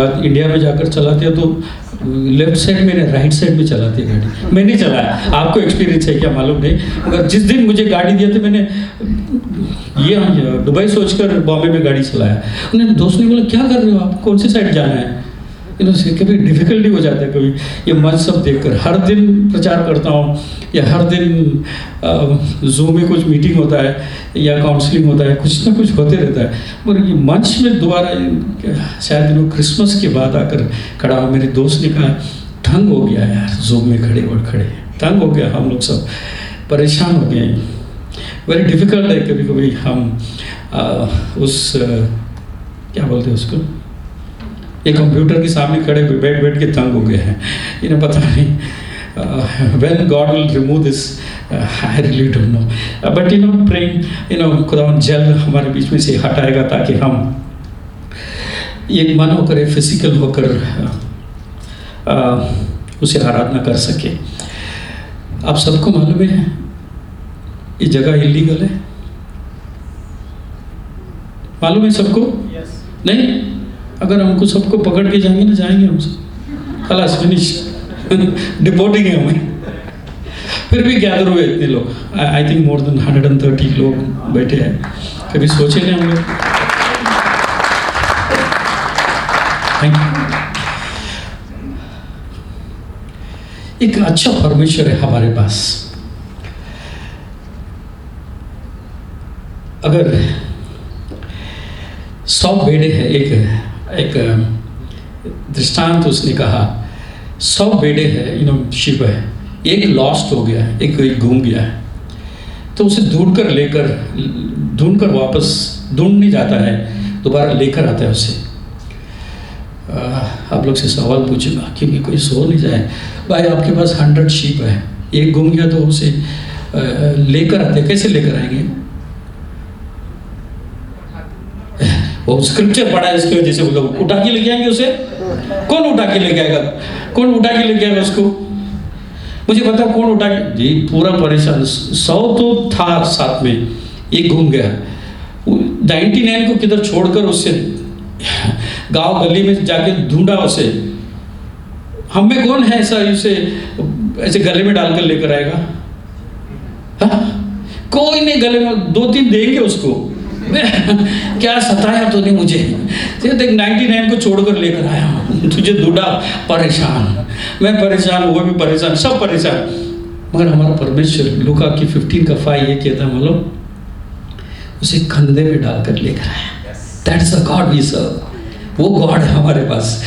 India में जाकर चलाते हैं तो लेफ्ट साइड में राइट साइड में चलाती है गाड़ी। मैंने चलाया, आपको एक्सपीरियंस है क्या मालूम नहीं, मगर जिस दिन मुझे गाड़ी दिया था मैंने ये दुबई सोचकर बॉम्बे में गाड़ी चलाया। उन्होंने दोस्त ने बोला क्या कर रहे हो आप, कौन सी साइड जाना है। कभी डिफ़िकल्टी हो जाता है, कभी ये मंच सब देखकर। हर दिन प्रचार करता हूँ या हर दिन जूम में कुछ मीटिंग होता है या काउंसलिंग होता है, कुछ ना कुछ होते रहता है। मगर ये मंच में दोबारा शायद वो क्रिसमस के बाद आकर खड़ा हो, मेरे दोस्त ने कहा तंग हो गया यार, जूम में खड़े और खड़े तंग हो गया, हम लोग सब परेशान हो गए। वेरी डिफ़िकल्ट है कभी कभी हम क्या बोलते हैं उसको, एक कंप्यूटर के सामने खड़े बैठ बैठ के तंग हो गए हैं। इन्हें पता नहीं when God will remove this, I really don't know, but praying, खुदावन जल्द हमारे बीच में से हटाएगा ताकि हम एक मन होकर फिजिकल होकर उसे आराधना कर सके। आप सबको मालूम है ये जगह इलीगल है, मालूम है सबको? नहीं, अगर हमको सबको पकड़ के जाएंगे हम सब खलास, फिनिश, डिपोर्टिंग है हमें। फिर भी गैदर हुए इतने लोग, आई थिंक मोर देन 130 लोग बैठे हैं। कभी सोचे नहीं हम लोग। Thank you. एक अच्छा परमेश्वर है हमारे पास। अगर 100 बेड़े हैं, एक दृष्टांत उसने कहा, 100 बेड़े हैं, शिप है, एक लॉस्ट हो गया है, एक घूम गया है, तो उसे ढूंढकर वापस ढूंढने जाता है, दोबारा लेकर आता है उसे। आप लोग से सवाल पूछूंगा क्योंकि कोई सो नहीं जाए। भाई आपके पास 100 शीप है, एक घूम गया तो उसे लेकर आते, कैसे लेकर आएंगे? वो स्क्रिप्चर पढ़ा है, इसकी वजह से वो लोग उठा के लेके आएंगे उसे। कौन उठा के लेके आएगा? कौन उठा के लेके आएगा उसको? मुझे पता कौन उठा के, जी पूरा परेशान। 100 तो था साथ में, एक घूम गया, 99 को किधर छोड़कर उससे गांव गली में जाके ढूंढा उसे। हम में कौन है ऐसा उसे ऐसे गले में डालकर लेकर आएगा? हाँ? कोई नहीं, गले में 2-3 देंगे उसको। क्या सताया तूने मुझे, 99 को छोड़कर लेकर आया हूँ, तुझे ढूंढा, परेशान, मैं परेशान, वो भी परेशान, सब परेशान। मगर हमारा परमेश्वर लूका की 15:5 ये कहता है, मालूम, उसे कंधे में डालकर लेकर आया। That's the God we serve. वो गॉड है हमारे पास,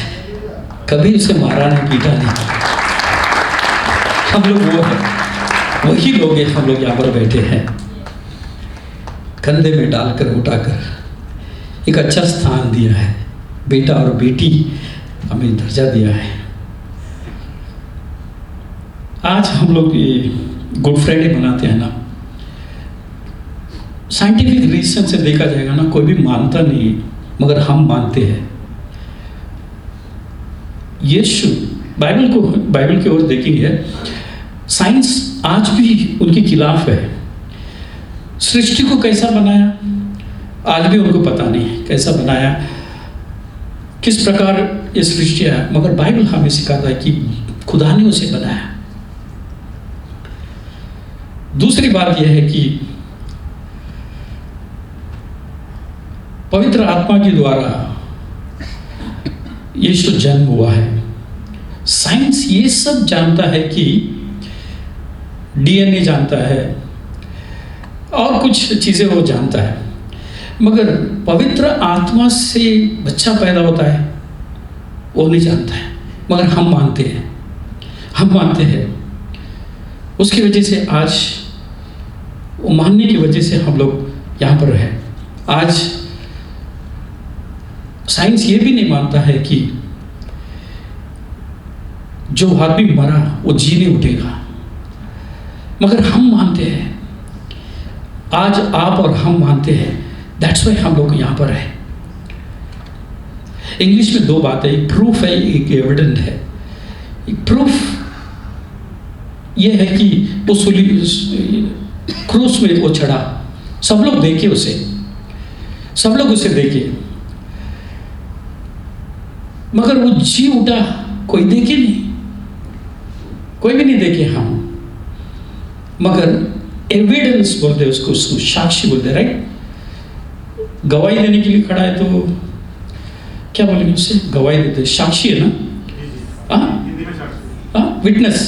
कभी उसे मारा नहीं, पीटा नहीं। हम लोग वो है, वही लोग हैं, हम लोग यहाँ पर बैठे हैं, कंधे में डालकर उठाकर एक अच्छा स्थान दिया है। बेटा और बेटी हमें दर्जा दिया है। आज हम लोग ये गुड फ्राइडे मनाते हैं ना, साइंटिफिक रीजन से देखा जाएगा ना, कोई भी मानता नहीं, मगर हम मानते हैं। यीशु, बाइबल की ओर देखेंगे, साइंस आज भी उनके खिलाफ है। सृष्टि को कैसा बनाया आज भी उनको पता नहीं है, कैसा बनाया, किस प्रकार ये सृष्टि है, मगर बाइबल हमें सिखाता है कि खुदा ने उसे बनाया। दूसरी बात यह है कि पवित्र आत्मा के द्वारा यीशु जन्म हुआ है। साइंस ये सब जानता है कि डीएनए जानता है और कुछ चीजें वो जानता है, मगर पवित्र आत्मा से बच्चा पैदा होता है वो नहीं जानता है, मगर हम मानते हैं। उसकी वजह से आज वो मानने की वजह से हम लोग यहाँ पर हैं। आज साइंस ये भी नहीं मानता है कि जो आदमी मरा वो जी नहीं उठेगा, मगर हम मानते हैं। आज आप और हम मानते हैं, दैट्स वाई हम लोग यहाँ पर है। इंग्लिश में 2 बातें, एक प्रूफ है, एक एविडेंट है। एक प्रूफ ये है कि वो क्रूस में वो चढ़ा, सब लोग देखे उसे, सब लोग उसे देखे। मगर वो जी उठा, कोई देखे नहीं, कोई भी नहीं देखे हम, मगर एविडेंस बोलते उसको साक्षी बोलते, राइट? गवाही देने के लिए खड़ा है तो क्या बोलेंगे उससे? गवाही देते, साक्षी है ना? विटनेस,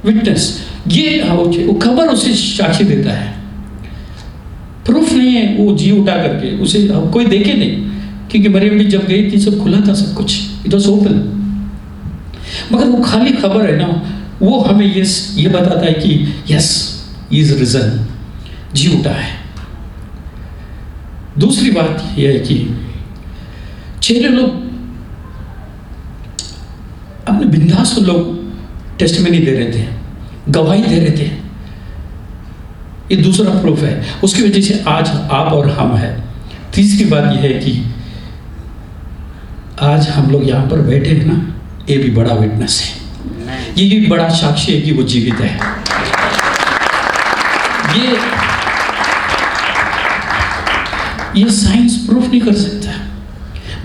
विटनेस, ये वो खबर उसे साक्षी देता है, प्रूफ नहीं है, वो जी उठा करके उसे कोई देखे नहीं, क्योंकि मरियम भी जब गई थी सब खुला था, सब कुछ इट वाज ओपन। मगर वो खाली खबर है ना, वो हमें ये बताता है कि यस ही इज रिजन, जी उठा है। दूसरी बात यह है कि चेले लोग अपने बिंदास लोग टेस्टिमनी दे रहे थे, गवाही दे रहे थे, ये दूसरा प्रूफ है, उसकी वजह से आज आप और हम हैं। तीसरी बात यह है कि आज हम लोग यहाँ पर बैठे हैं ना, ये भी बड़ा विटनेस है, ये भी बड़ा साक्षी है कि वो जीवित है। ये साइंस प्रूफ नहीं कर सकता,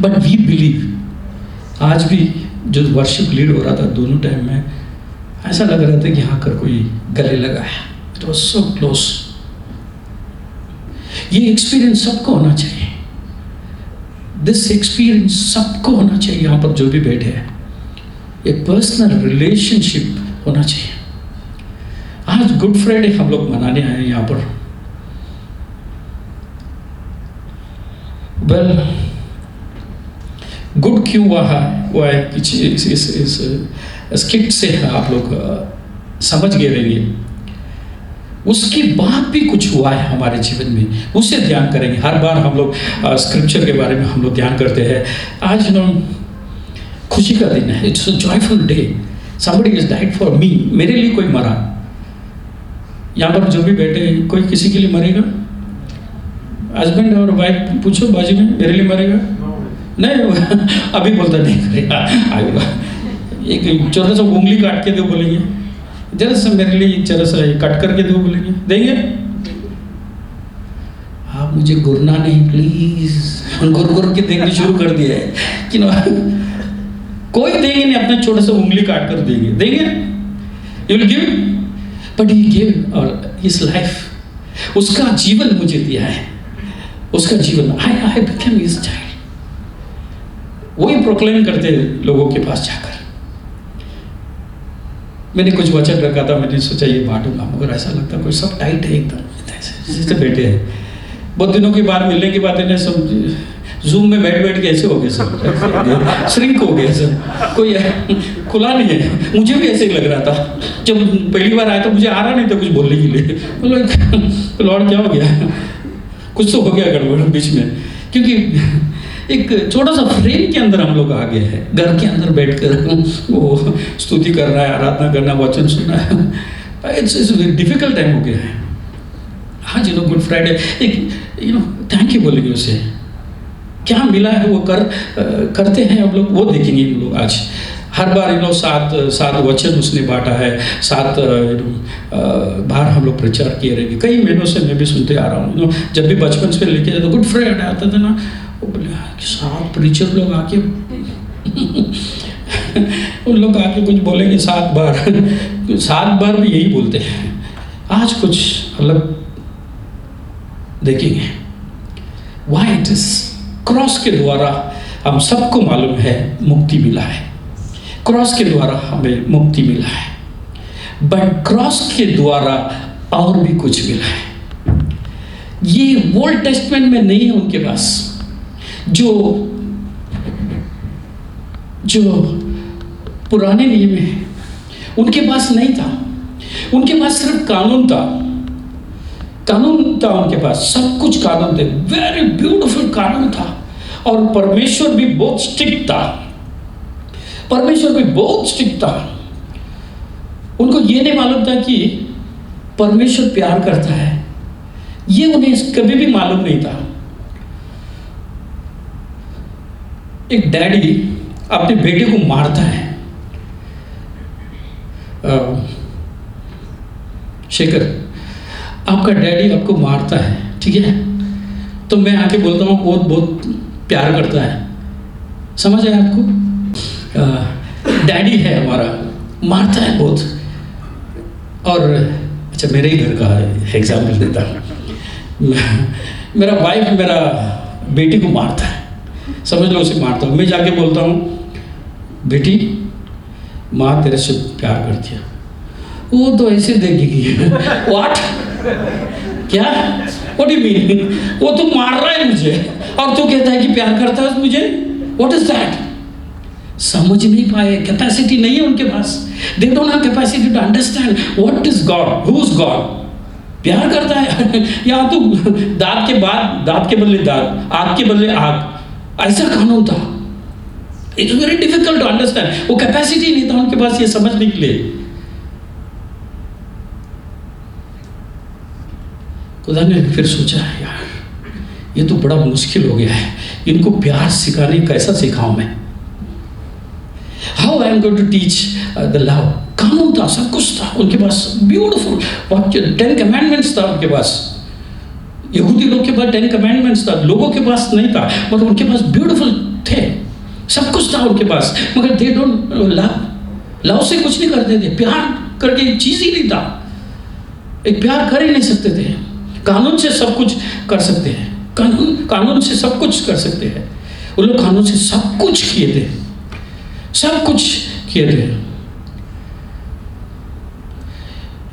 बट वी बिलीव। आज भी जो वर्शिप लीड हो रहा था दोनों टाइम में, ऐसा लग रहा था कि हाँ कर कोई गले लगा है, इट वाज सो क्लोज। ये एक्सपीरियंस सबको होना चाहिए, दिस एक्सपीरियंस सबको होना चाहिए, यहाँ पर जो भी बैठे हैं, एक पर्सनल रिलेशनशिप होना चाहिए। आज गुड फ्राइडे हम लोग मनाने आए यहाँ पर। वेल, गुड क्यों हुआ है वो है इस स्किट से आप लोग समझ गए रहेंगे। उसके बाद भी कुछ हुआ है हमारे जीवन में, उसे ध्यान करेंगे। हर बार हम लोग स्क्रिप्चर के बारे में हम लोग ध्यान करते हैं। आज खुशी का दिन है, it's a joyful day, somebody is died for me, मेरे लिए कोई मरा। यहाँ पर जो भी बैठे कोई किसी के लिए मरेगा? हस्बैंड और वाइफ पूछो बाजू में, मेरे लिए मरेगा? नहीं, अभी बोलता नहीं करेगा, आएगा। एक छोटा सा उंगली काट के दो बोलेंगे, जरा सा मेरे लिए जरा सा कट करके दो बोलेंगे, देंगे? आप मुझे गुरना नहीं प्लीज, गुर के देंगे शुरू कर दिया है कि कोई देंगे नहीं, अपना छोटा सा उंगली काट कर देंगे, देंगे? You will give, but he give his life, उसका जीवन मुझे दिया है, उसका जीवन, आई बिकम हिज चाइल्ड। वही प्रोक्लेम करते लोगों के पास जाकर। मैंने कुछ वचन रखा था, मैंने सोचा ये बांटूंगा, मगर ऐसा लगता कोई सब टाइट है एकदम, ऐसे बैठे हैं। बहुत दिनों के बाद मिलने के बाद इन्हें सब जूम में बैठ के ऐसे हो गए, सब श्रिंक हो गए, सब कोई खुला नहीं है। मुझे भी ऐसे ही लग रहा था जब पहली बार आया, तो मुझे आ रहा नहीं था कुछ बोलने के लिए। लॉर्ड क्या हो गया, कुछ तो हो गया गड़बड़ बीच में, क्योंकि एक छोटा सा फ्रेम के अंदर हम लोग आ गए हैं। घर के अंदर बैठकर वो स्तुति कर रहा है, आराधना करना, वचन सुनना है, इट्स डिफिकल्ट टाइम हो गया है। हाँ जी, गुड फ्राइडे एक थैंक यू बोलेंगे उसे, क्या मिला है वो करते हैं हम लोग, वो देखेंगे हम लोग आज। हर बार सात वचन उसने बांटा है, 7 बार हम लोग प्रचार किए रहेंगे। कई महीनों से मैं भी सुनते आ रहा हूँ। जब भी बचपन से लेके जाते गुड फ्राइडे आता था ना, वो बोले 7 प्रीचर लोग आके उन लोग आके कुछ बोलेंगे 7 बार 7 बार भी यही बोलते हैं। आज कुछ अलग देखेंगे। व्हाई इट इज क्रॉस के द्वारा हम सबको मालूम है मुक्ति मिला है, क्रॉस के द्वारा हमें मुक्ति मिला है, बट क्रॉस के द्वारा और भी कुछ मिला है। ये ओल्ड टेस्टमेंट में नहीं है उनके पास, जो पुराने नियम में उनके पास नहीं था। उनके पास सिर्फ कानून था उनके पास, सब कुछ कानून थे, वेरी ब्यूटीफुल कानून था। और परमेश्वर भी बहुत स्ट्रिक्ट था, उनको ये नहीं मालूम था कि परमेश्वर प्यार करता है, ये उन्हें कभी भी मालूम नहीं था। एक डैडी अपने बेटे को मारता है, शेखर आपका डैडी आपको मारता है, ठीक है, तो मैं आके बोलता हूँ बहुत प्यार करता है, समझ आया आपको? डैडी है हमारा, मारता है बहुत। और अच्छा, मेरे ही घर का एग्जाम्पल देता हूँ। मेरा वाइफ मेरा बेटी को मारता है, समझ लो उसे मारता हूँ। मैं जाके बोलता हूँ, बेटी माँ तेरे से प्यार करती है। वो तो ऐसे देखेगी, व्हाट, क्या, व्हाट डू यू मीन? वो तो मार रहा है मुझे और तू कहता है कि प्यार करता है मुझे, व्हाट इज दैट? समझ नहीं पाए, कैपेसिटी नहीं है उनके पास। They don't have capacity to understand what is God, who is God. प्यार करता है या तो दांत के बाद दांत के बदले दांत, आग के बदले आग, ऐसा कानून था। It's very difficult to understand. वो कैपेसिटी नहीं था उनके पास ये समझने के लिए। खुदा ने फिर सोचा, यार ये तो बड़ा मुश्किल हो गया है, इनको प्यार सिखाने कैसा सिखाऊं मैं? How I am going to teach the love? कानून था, सब कुछ था उनके पास, ब्यूटीफुल। 10 कमांडमेंट्स था उनके पास। यहूदी लोग के पास 10 कमांडमेंट्स था, लोगों के पास नहीं था, मगर उनके पास ब्यूटीफुल थे, सब कुछ था उनके पास। मगर दे डोंट लव से कुछ नहीं करते थे। प्यार करके एक चीज ही नहीं था, एक प्यार कर ही नहीं सकते थे। कानून से सब कुछ कर सकते हैं, कानून से सब कुछ कर सकते हैं। वो लोग कानून से सब कुछ किए थे, सब कुछ किए थे।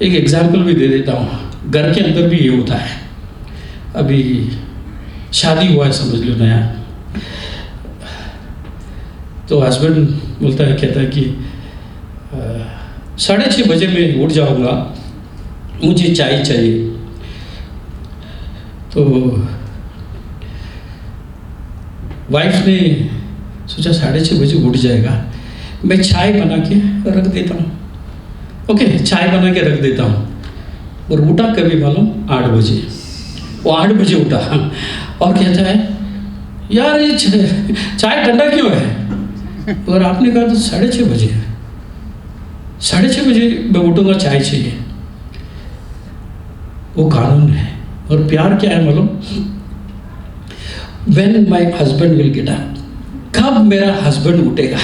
एक एग्जाम्पल भी दे देता हूँ, घर के अंदर भी ये होता है। अभी शादी हुआ है, समझ लो नया, तो हस्बैंड बोलता है, कहता है कि 6:30 बजे मैं उठ जाऊँगा, मुझे चाय चाहिए। तो वाइफ ने सोचा 6:30 बजे उठ जाएगा, मैं चाय बना के रख देता हूँ। ओके, चाय बना के रख देता हूँ। और उठा कभी मालूम 8 बजे। वो 8 बजे उठा और कहता है, यार ये चाय ठंडा क्यों है? और आपने कहा तो 6:30 बजे, 6:30 बजे मैं उठूंगा, चाय चाहिए। वो कानून है। और प्यार क्या है मालूम? When my husband will get up, कब मेरा हस्बैंड उठेगा।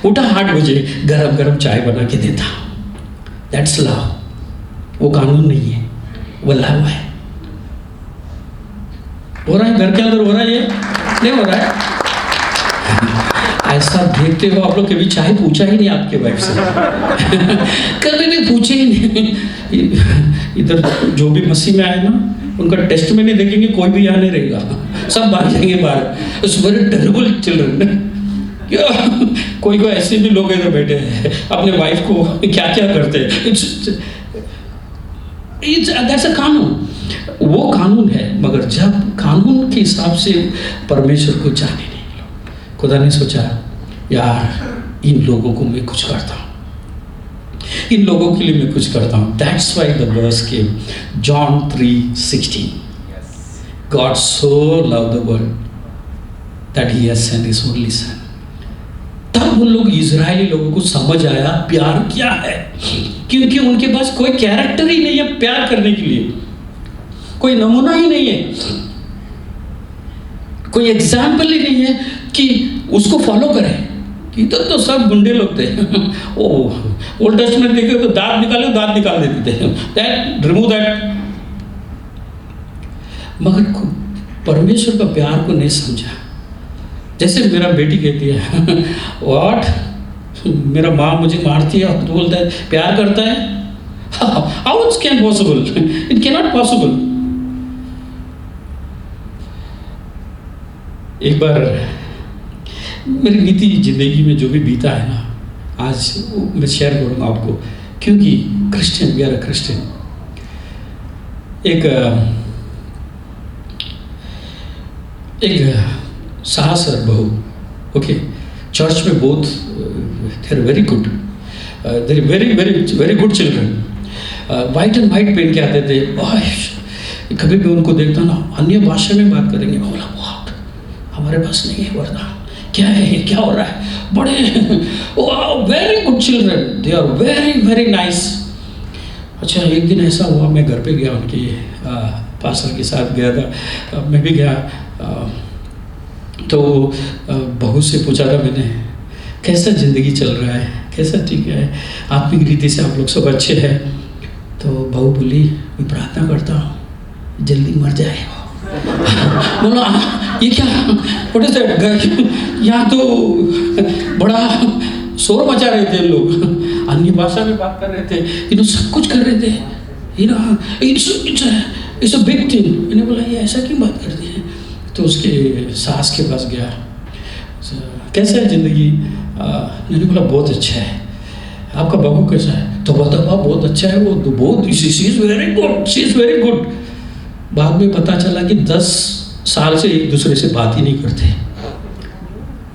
उठा 8 बजे, गरम गरम चाय बना के देता। That's love. वो कानून नहीं है, वो लव है। हो रहा है घर के अंदर, हो रहा है ये नहीं हो रहा है? ऐसा देखते हो आप लोग, कभी चाय पूछा ही नहीं आपके वाइफ से? कभी भी पूछे ही नहीं। इधर जो भी मसीह में आए ना, उनका टेस्ट में नहीं देखेंगे, कोई भी यहाँ नहीं रहेगा, सब भाग जाएंगे बाहर। It's very terrible children. कोई ऐसे भी लोग इधर बैठे हैं, अपने वाइफ को क्या क्या करते हैं। दैट्स अ कानून। वो कानून है, मगर जब कानून के हिसाब से परमेश्वर को जाने नहीं, खुदा ने सोचा, यार इन लोगों को मैं कुछ करता हूँ, इन लोगों के लिए मैं कुछ करता हूँ। That's why the verse came, John 3:16। God so loved the world that he has sent his only son। तब उन लोग इजरायली लोगों को समझ आया प्यार क्या है, क्योंकि उनके पास कोई कैरेक्टर ही नहीं है प्यार करने के लिए, कोई नमूना ही नहीं है, कोई एग्जाम्पल ही नहीं है कि उसको फॉलो करें। इधर तो सब गुंडे लोग थे। ओल्ड टेस्टमेंट देखे तो दांत निकाल देते थे, दैट रिमूव दैट। मगर परमेश्वर का प्यार को नहीं समझा। जैसे मेरा बेटी कहती है, व्हाट, मेरा माँ मुझे मारती है और तो बोलता है प्यार करता है। How it can possible? It can not possible. एक बार मेरी नीति जिंदगी में जो भी बीता है ना, आज मैं शेयर करूँगा आपको, क्योंकि Christian, we are a Christian. एक सास और बहू, ओके, चर्च में both they are very good, they are very very very good children. White and white पहन के आते थे। कभी भी उनको देखता ना, अन्य भाषा में बात करेंगे, बोला बहुत हमारे पास नहीं है वरदान, क्या है ये, क्या हो रहा है, बड़े very good children, they are very very nice. अच्छा, एक दिन ऐसा हुआ, मैं घर पे गया, उनके पास्टर के साथ गया था, मैं भी गया। तो बहू से पूछा था मैंने, कैसा ज़िंदगी चल रहा है, कैसा ठीक है, आत्मिक रीति से आप लोग सब अच्छे हैं? तो बहू बोली, मैं प्रार्थना करता हूँ जल्दी मर जाए। बोला ये क्या, व्हाट इज दैट? यहाँ तो बड़ा शोर मचा रहे थे लोग, अन्य भाषा में बात कर रहे थे, सब कुछ कर रहे थे, इट्स अ बिग थिंग। मैंने बोला ये ऐसा क्यों बात करते हैं? तो उसके सास के पास गया, कैसा है ज़िंदगी? मैंने बोला बहुत अच्छा है। आपका बहू कैसा है? तो बता बहुत अच्छा है, वो तो बहुत she is very good, she is very good. बाद में पता चला कि 10 साल से एक दूसरे से बात ही नहीं करते,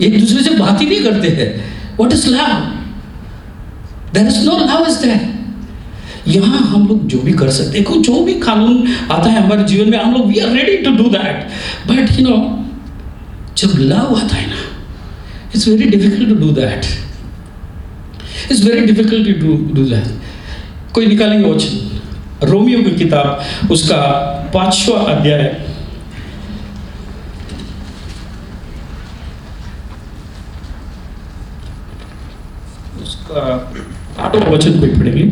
एक दूसरे से बात ही नहीं करते हैं। What is love? There is no love is there. यहाँ हम लोग जो भी कर सकते हैं, जो भी कानून आता है हमारे जीवन में, हम लोग we are ready to do that. But जब लव आता है ना, it's very difficult to do that, it's very difficult to do that. कोई निकालेंगे वचन, रोमियो की किताब उसका 5वां अध्याय, उसका 8वां वचन कोई पढ़ेंगे।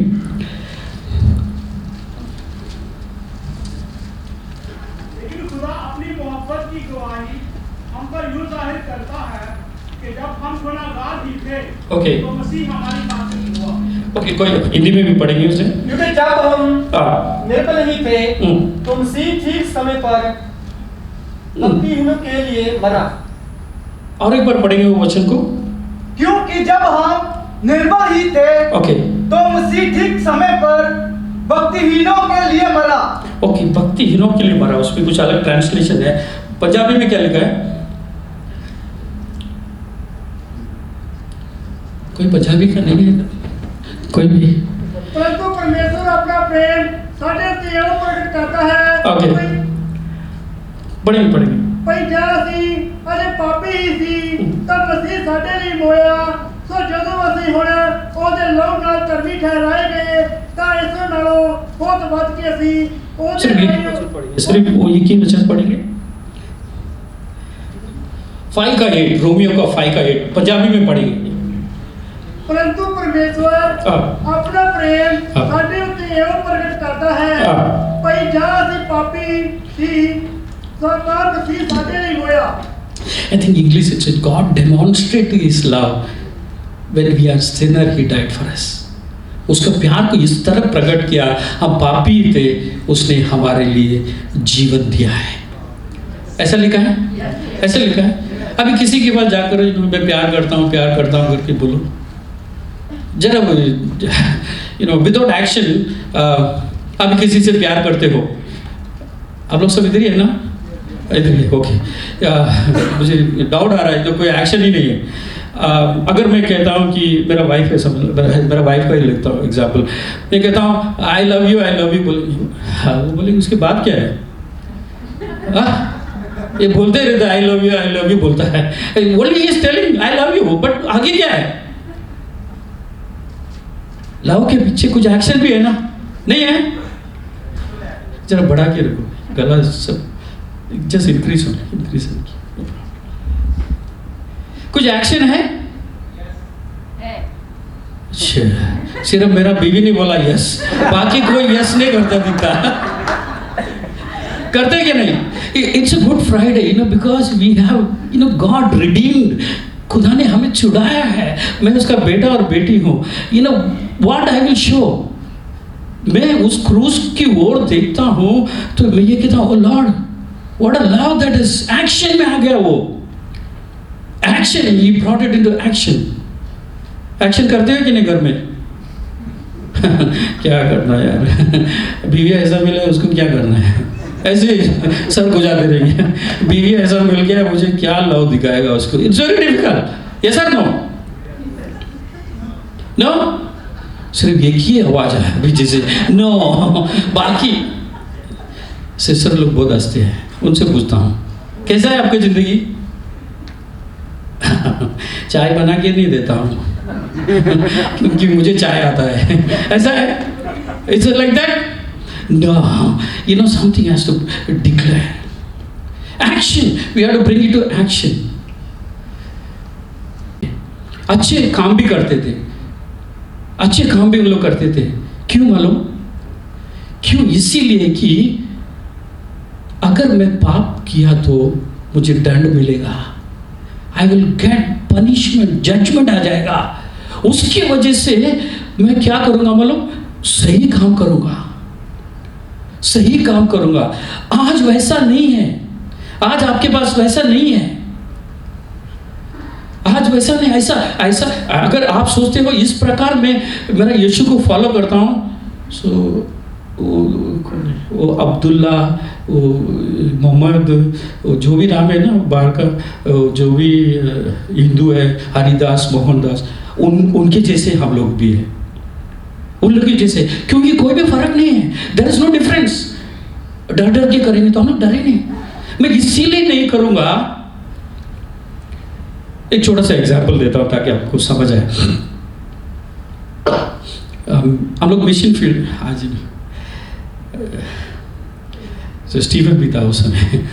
लेकिन खुदा अपनी मोहब्बत की गवाही हम पर यूं जाहिर करता है कि जब हम गुनाहगार ही थे, ओके तो मसीह हमारी खातिर हुआ। ओके, कोई हिंदी में भी पढ़ेंगे उसे। क्योंकि जब हम निर्बल ही थे तो मसीह ठीक समय पर भक्तिहीनों के लिए मरा। और एक बार पढ़ेंगे वो वचन को। क्योंकि जब हम निर्बल ही थे ओके तो मसीह ठीक समय पर भक्तिहीनों के लिए मरा। ओके, भक्तिहीनों के लिए मरा, उसमें कुछ अलग ट्रांसलेशन है। पंजाबी में क्या लिखा है? कोई पंजाबी का नहीं है कोई भी? परंतु परमेश्वर अपना प्रेम साढ़े ते एवं प्रकट करता है। ओके, पढ़ेंगे। ਭਈ ਜੇ ਅਸੀਂ ਅਜੇ ਪਾਪੀ ਹੀ ਸੀ ਤਾਂ ਮਸੀਹ ਸਾਡੇ ਲਈ ਮੋਇਆ, ਸੋ ਜਦੋਂ ਅਸੀਂ ਹੁਣ ਉਹਦੇ ਲਹੂ ਨਾਲ ਧਰਮੀ ਠਹਿਰਾਏ ਗਏ ਤਾਂ ਇਸ ਨਾਲੋਂ ਬਹੁਤ ਵੱਧ ਕੇ ਅਸੀਂ ਉਹਦੇ सिर्फ वो एक ही वचन पढ़ेंगे। 5 का 8, रोमियो का 5 का 8 पंजाबी में पढ़ेंगे। परंतु परमेश्वर अपना प्रेम ਸਾਡੇ ਉੱਤੇ ਇਹੋ ਪ੍ਰਗਟ ਕਰਦਾ ਹੈ ਭਈ ਜੇ ਅਸੀਂ ਪਾਪੀ ਸੀ सरकार मसीह साढ़े लिए होया। I think English it said God demonstrated His love when we are sinner, He died for us. उसका प्यार को इस तरह प्रकट किया, हम पापी थे, उसने हमारे लिए जीवन दिया है। ऐसा लिखा है, ऐसा लिखा है। अभी किसी के पास जाकर मैं प्यार करता हूँ करके बोलो जरा, विदाउट एक्शन। अभी किसी से प्यार करते हो, आप लोग सब इधर ही है ना? इधर ही, ओके। मुझे डाउट आ रहा है, तो कोई एक्शन ही नहीं है। अगर मैं कहता हूँ कि मेरा वाइफ है, मेरा वाइफ का ही लेता हूँ एग्जाम्पल, मैं कहता हूँ आई लव यू बोले, हाँ वो बोलेंगे उसके बाद क्या है? ये बोलते रहता है आई लव यू बोलता है, only is telling I love you, but आगे क्या है? लव के पीछे कुछ एक्शन भी है ना? नहीं है? जरा बढ़ा के रखो, गला सब जस्ट इंक्रीज होने कुछ एक्शन है? सिर्फ मेरा बीवी ने बोला यस, बाकी कोई यस नहीं करता दिखता। करते क्या नहीं? It's a Good Friday, because we have God redeemed. खुदा ने हमें छुड़ाया है, मैं उसका बेटा और बेटी हूँ। व्हाट आई विल शो, मैं उस क्रूस की ओर देखता हूँ तो मैं ये कहता हूँ, O Lord what a love that is. Action में आ गया वो, action, he brought it into action. Action करते हो कि नहीं घर में? क्या करना यार, बीवी ऐसा मिला उसको क्या करना है, ऐसे सर गुजारते रहेंगे। बीवी ऐसा मिल गया, मुझे क्या लव दिखाएगा उसको? It's very difficult. यस और नो? नो, सिर्फ एक ही आवाज है पीछे से, नो। बाकी सिस्टर लोग बहुत हंसते हैं, उनसे पूछता हूँ कैसा है आपकी जिंदगी? चाय बना के नहीं देता हूँ क्योंकि मुझे चाय आता है। ऐसा है? It's like that? No, something has to declare. Action. We have to bring it to action. अच्छे काम भी करते थे, अच्छे काम भी उन लोग करते थे। क्यों मालूम? क्यों? इसीलिए कि अगर मैं पाप किया तो मुझे दंड मिलेगा, I will get punishment, judgement आ जाएगा। उसकी वजह से मैं क्या करूंगा मालूम? सही काम करूंगा, सही काम करूंगा। आज वैसा नहीं है, आज आपके पास वैसा नहीं है, आज वैसा नहीं। ऐसा ऐसा अगर आप सोचते हो इस प्रकार मैं मेरा यीशु को फॉलो करता हूँ, सो वो अब्दुल्ला, वो मोहम्मद, वो जो भी नाम है ना बाहर का, जो भी हिंदू है, हरिदास, मोहनदास, उनके जैसे हम लोग भी हैं, उन लोग के जैसे। क्योंकि कोई भी फर्क नहीं है, देयर इज नो डिफरेंस। डर डर के करेंगे तो हम लोग डरे नहीं। मैं इसीलिए नहीं करूंगा। एक छोटा सा एग्जाम्पल देता हूं ताकि आपको समझ आए। हम लोग मिशन फील्ड, आज तो स्टीफन भी था उस समय,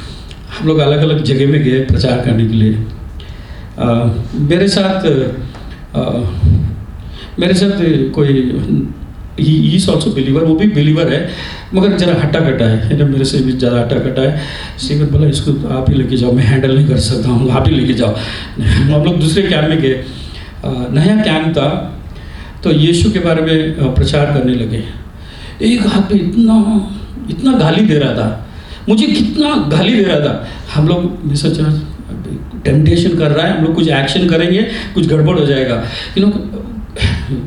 हम लोग अलग अलग जगह में गए प्रचार करने के लिए। मेरे साथ कोई ही इज ऑल्सो बिलीवर, वो भी बिलीवर है मगर जरा हट्टा कट्टा है ना, मेरे से भी ज़्यादा हट्टा कट्टा है। स्टीफन बोला इसको आप ही लेके जाओ, मैं हैंडल नहीं कर सकता हूँ, आप ही लेके जाओ। हम लोग दूसरे कैंप में गए, नया कैंप था, तो यीशु के बारे में प्रचार करने लगे। एक हाथ में इतना गाली दे रहा था, मुझे कितना गाली दे रहा था। हम लोग मैं सोचा टेम्पटेशन कर रहा है, हम लोग कुछ एक्शन करेंगे, कुछ गड़बड़ हो जाएगा।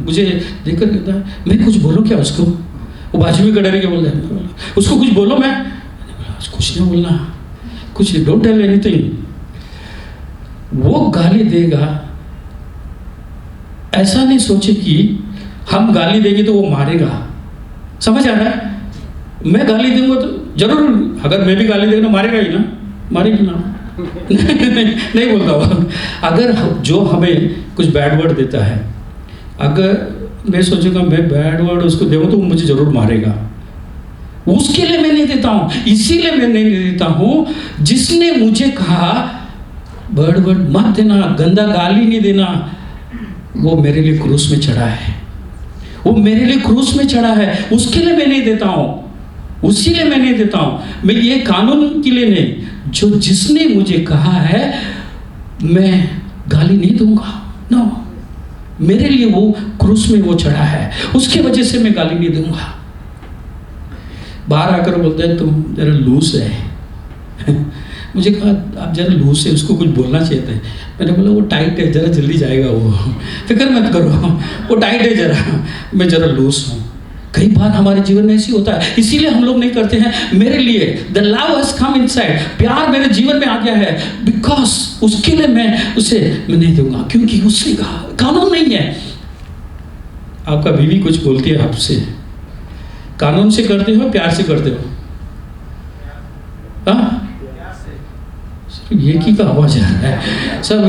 मुझे देखकर कहता है मैं कुछ बोलूँ क्या उसको? वो बाजू में खड़े रह के बोल रहे हैं उसको कुछ बोलो। मैं कुछ नहीं बोलना, कुछ डोंट टेल एनीथिंग। वो गाली देगा, ऐसा नहीं सोचे कि हम गाली देंगे तो वो मारेगा। समझ आ रहा है? मैं गाली दूंगा तो जरूर, अगर मैं भी गाली देगा तो मारेगा ही ना, मारेगी ना। नहीं बोलता वो। अगर जो हमें कुछ बैड वर्ड देता है, अगर मैं सोचूंगा मैं बैड वर्ड उसको दूंगा तो वो मुझे जरूर मारेगा। उसके लिए मैं नहीं देता हूँ, इसीलिए मैं नहीं देता हूँ जिसने मुझे कहा बैड वर्ड मत देना, गंदा गाली नहीं देना, वो मेरे लिए क्रूस में चढ़ा है, वो मेरे लिए क्रूस में चढ़ा है, उसके लिए मैं नहीं देता हूँ, उसी लिए मैं नहीं देता हूँ। मैं ये कानून के लिए नहीं, जो जिसने मुझे कहा है मैं गाली नहीं दूंगा, नो, मेरे लिए वो क्रूस में वो चढ़ा है, उसकी वजह से मैं गाली नहीं दूंगा। बाहर आकर बोलते हैं तुम जरा लूज है। मुझे कहा आप जरा लूज है, उसको कुछ बोलना चाहिए था। मैंने बोला वो टाइट है, जरा जल्दी जाएगा, वो फिक्र मत करो, वो टाइट है जरा, मैं जरा लूज हूँ। कई बार हमारे जीवन में ऐसी होता है, इसीलिए हम लोग नहीं करते हैं। मेरे लिए the love has come inside, प्यार मेरे जीवन में आ गया है, बिकॉज उसके लिए मैं उसे मैं नहीं दूंगा, क्योंकि उसने कहा। कानून नहीं है। आपका बीवी कुछ बोलती है आपसे, कानून से करते हो प्यार से करते हो? हाँ, ये की का आवाज आ रहा है सब।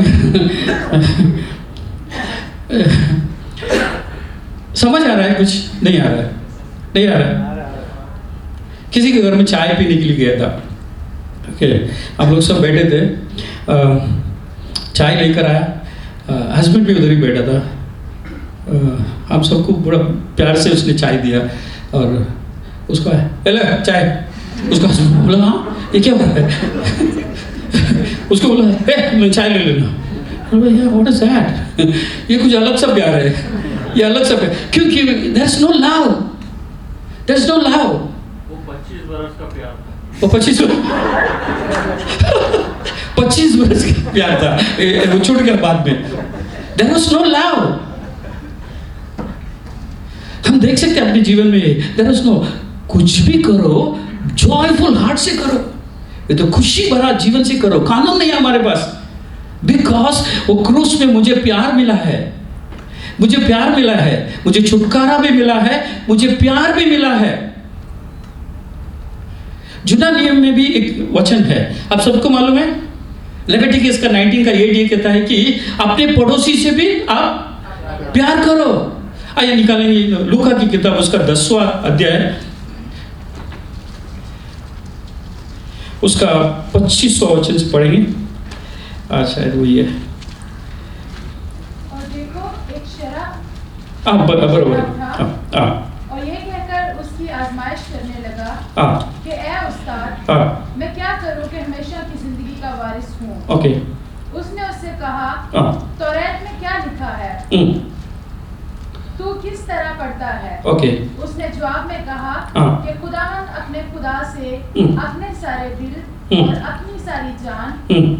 समझ आ रहा है? कुछ नहीं आ रहा है? नहीं आ रहा है? किसी के घर में चाय पीने के लिए गया था, ओके, हम लोग सब बैठे थे, चाय लेकर आया, हस्बैंड भी उधर ही बैठा था। हम सबको बड़ा प्यार से उसने चाय दिया और उसको ले चाय, उसका हस्बैंड बोला हाँ ये क्या हो रहा है? उसको बोला चाय ले लेना। What is that? ये कुछ अलग सा प्यार है, ये अलग सा प्यार, क्योंकि there is no love, there is no love. वो 25 बरस का प्यार था, वो 25 बरस का प्यार था, वो छूट गया बाद में। There was no love. हम देख सकते हैं अपने जीवन में, देयर इज नो, कुछ भी करो जॉयफुल हार्ट से करो, ये तो खुशी भरा जीवन से करो। कानून नहीं है हमारे पास, बिकॉज वो क्रूस में मुझे प्यार मिला है, मुझे प्यार मिला है, मुझे छुटकारा भी मिला है, मुझे प्यार भी मिला है। जुड़ा नियम में भी एक वचन है, आप सबको मालूम है, लेविटिकस का 19 का ये कहता है कि अपने पड़ोसी से भी आप प्यार करो। आइए निकालेंगे लूका की किताब, उसका 10वां अध्याय, उसका 25वां वचन से पढ़ेंगे। शायद वही है। और देखो एक शराब बराबर और ये कहकर उसकी आजमाइश करने लगा कि ए उस्ताद मैं क्या करूं कि हमेशा की जिंदगी का वारिस हूं। ओके उसने उससे कहा तौरात में क्या लिखा है, तू किस तरह पढ़ता है। ओके उसने जवाब में कहा कि खुदावंद अपने खुदा से अपने सारे दिल और अपनी सारी जान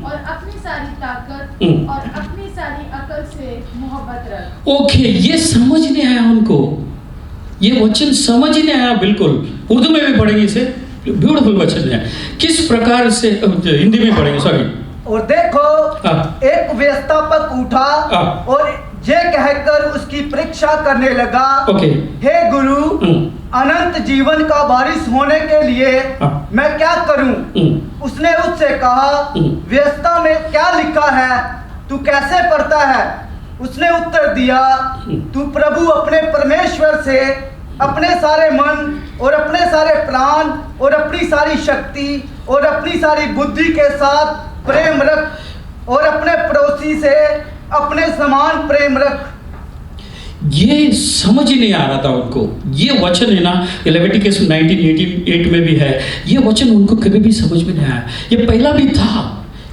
और अपनी सारी ताकत और अपनी सारी अकल से मोहब्बत रख। ओके, ये समझ नहीं आया उनको, ये वचन समझ नहीं आया बिल्कुल। उर्दू में भी पढ़ेंगे इसे, ब्यूटीफुल वचन है। किस प्रकार से, हिंदी में पढ़ेंगे, सॉरी। और देखो एक व्यवस्थापक उठा और ये कहकर उसकी परीक्षा करने लगा, हे गुरु अनंत जीवन का वारिस होने के लिए मैं क्या करूं। उसने उससे कहा व्यवस्था में क्या लिखा है, तू कैसे पढ़ता है। उसने उत्तर दिया, तू प्रभु अपने परमेश्वर से अपने सारे मन और अपने सारे प्राण और अपनी सारी शक्ति और अपनी सारी बुद्धि के साथ प्रेम रख और अपने पड़ोसी से अपने समान प्रेम रख। ये समझ नहीं आ रहा था उनको। ये वचन है ना, लेविटिकस 19:8 में भी है। ये वचन उनको कभी भी समझ में नहीं आया। ये पहला भी था,